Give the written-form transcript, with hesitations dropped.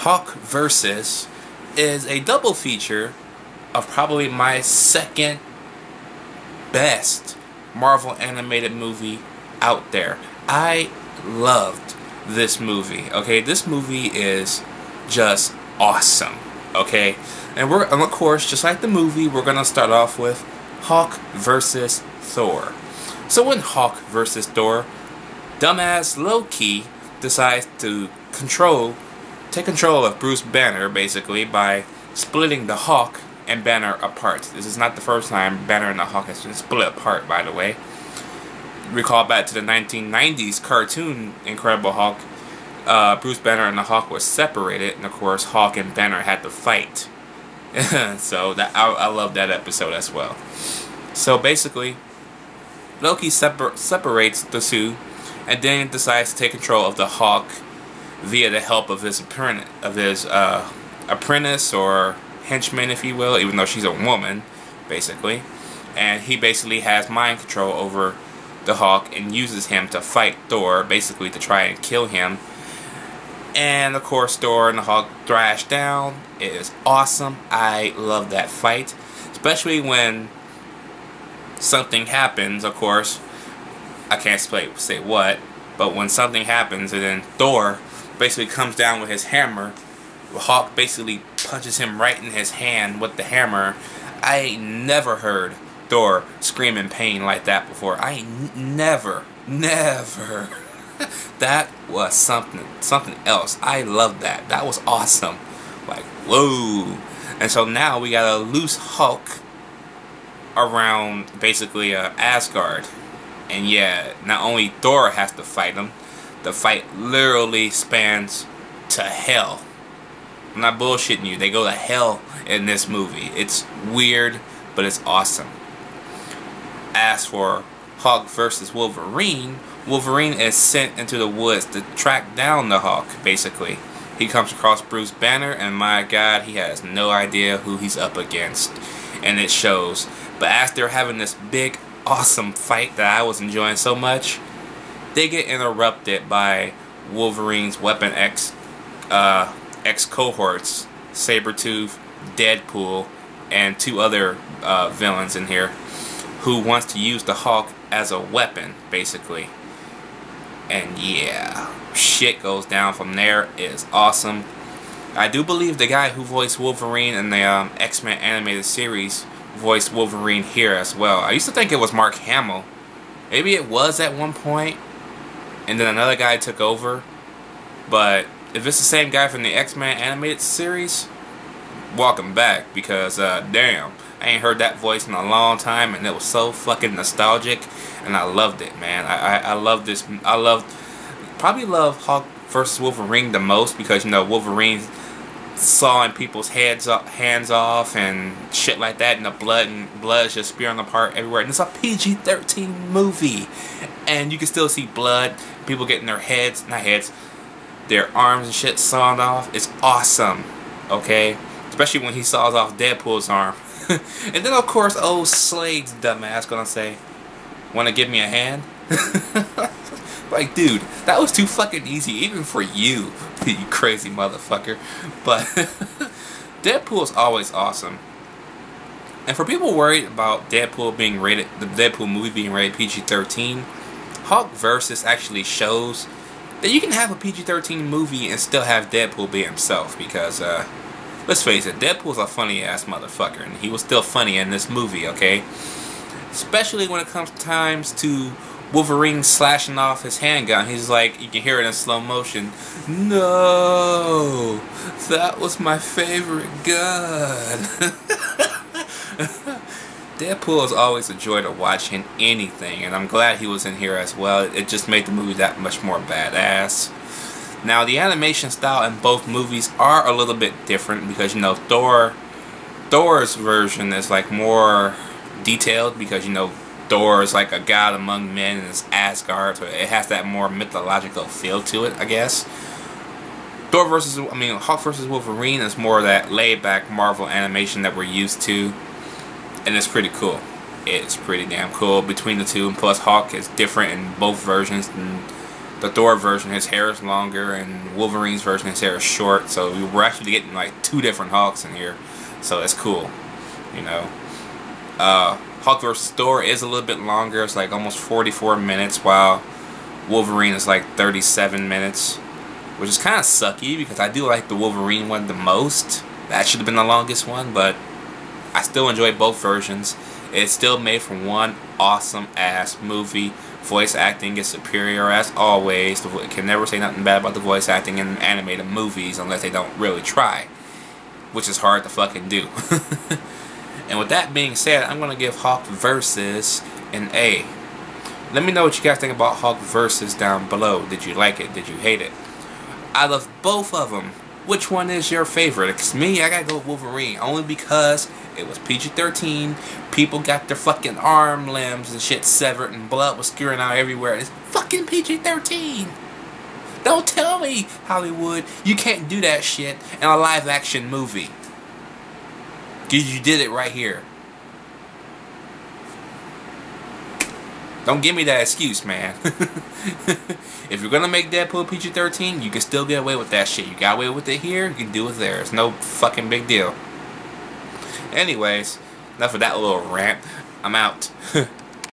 Hawk Versus is a double feature of probably my second best Marvel animated movie out there. I loved this movie. Okay, this movie is just awesome. Okay, and of course, just like the movie, we're gonna start off with Hawk versus Thor. So in Hawk versus Thor, dumbass Loki decides to take control of Bruce Banner, basically, by splitting the Hawk and Banner apart. This is not the first time Banner and the Hawk has been split apart, by the way. Recall back to the 1990s cartoon Incredible Hulk. Bruce Banner and the Hawk were separated, and of course Hawk and Banner had to fight. So I love that episode as well. So basically, Loki separates the two, and then decides to take control of the Hawk via the help of his apprentice or henchman, if you will, even though she's a woman, basically. And he basically has mind control over the Hawk and uses him to fight Thor, basically to try and kill him. And of course, Thor and the Hawk thrash down. It is awesome. I love that fight, especially when something happens. Of course, I can't say what, but when something happens and then Thor basically comes down with his hammer, Hawk basically punches him right in his hand with the hammer. I never heard Thor scream in pain like that before. Never. That was something else. I love that. That was awesome. Like, whoa. And so now we got a loose Hulk around basically Asgard. And yeah, not only Thor has to fight him, the fight literally spans to hell. I'm not bullshitting you. They go to hell in this movie. It's weird, but it's awesome. As for Hawk versus Wolverine, Wolverine is sent into the woods to track down the Hawk, basically. He comes across Bruce Banner, and my god, he has no idea who he's up against. And it shows. But as they're having this big, awesome fight that I was enjoying so much, they get interrupted by Wolverine's Weapon X cohorts, Sabretooth, Deadpool, and two other villains in here, who wants to use the Hawk as a weapon, basically. And yeah, shit goes down from there. It is awesome. I do believe the guy who voiced Wolverine in the X-Men animated series voiced Wolverine here as well. I used to think it was Mark Hamill. Maybe it was at one point, and then another guy took over. But if it's the same guy from the X-Men animated series, welcome back, because damn, I ain't heard that voice in a long time, and it was so fucking nostalgic, and I loved it, man. I love this. Probably love Hawk versus Wolverine the most, because, you know, Wolverine sawing people's hands off and shit like that, and the blood is just spewing apart everywhere. And it's a PG-13 movie, and you can still see blood, people getting their their arms and shit sawed off. It's awesome, okay? Especially when he saws off Deadpool's arm. And then of course, old Slade's dumbass gonna say, "Wanna give me a hand?" Like, dude, that was too fucking easy, even for you, you crazy motherfucker. But Deadpool is always awesome. And for people worried about Deadpool being rated, the Deadpool movie being rated PG-13, Hawk Versus actually shows that you can have a PG-13 movie and still have Deadpool be himself, because let's face it, Deadpool's a funny ass motherfucker, and he was still funny in this movie, okay? Especially when it comes times to Wolverine slashing off his handgun. He's like, you can hear it in slow motion. No, that was my favorite gun. Deadpool is always a joy to watch in anything, and I'm glad he was in here as well. It just made the movie that much more badass. Now, the animation style in both movies are a little bit different, because, you know, Thor's version is like more detailed, because, you know, Thor is like a god among men and it's Asgard, so it has that more mythological feel to it, I guess. Hawk versus Wolverine is more of that laid-back Marvel animation that we're used to, and it's pretty cool. It's pretty damn cool between the two, and plus Hawk is different in both versions than the Thor version, his hair is longer, and Wolverine's version, his hair is short. So we're actually getting like 2 different Hulks in here. So that's cool, you know. Hulk vs. Thor is a little bit longer. It's like almost 44 minutes, while Wolverine is like 37 minutes, which is kind of sucky because I do like the Wolverine one the most. That should have been the longest one, but I still enjoy both versions. It's still made from one awesome ass movie. Voice acting is superior as always. Can never say nothing bad about the voice acting in animated movies unless they don't really try, which is hard to fucking do. And with that being said, I'm gonna give Hulk Versus an A. Let me know what you guys think about Hulk Versus down below. Did you like it? Did you hate it? I love both of them. Which one is your favorite? Because me, I gotta go with Wolverine. Only because it was PG-13. People got their fucking arm limbs and shit severed and blood was skewering out everywhere. It's fucking PG-13. Don't tell me, Hollywood, you can't do that shit in a live action movie. Because you did it right here. Don't give me that excuse, man. If you're gonna make Deadpool PG-13, you can still get away with that shit. You got away with it here, you can do it there. It's no fucking big deal. Anyways, enough of that little rant. I'm out.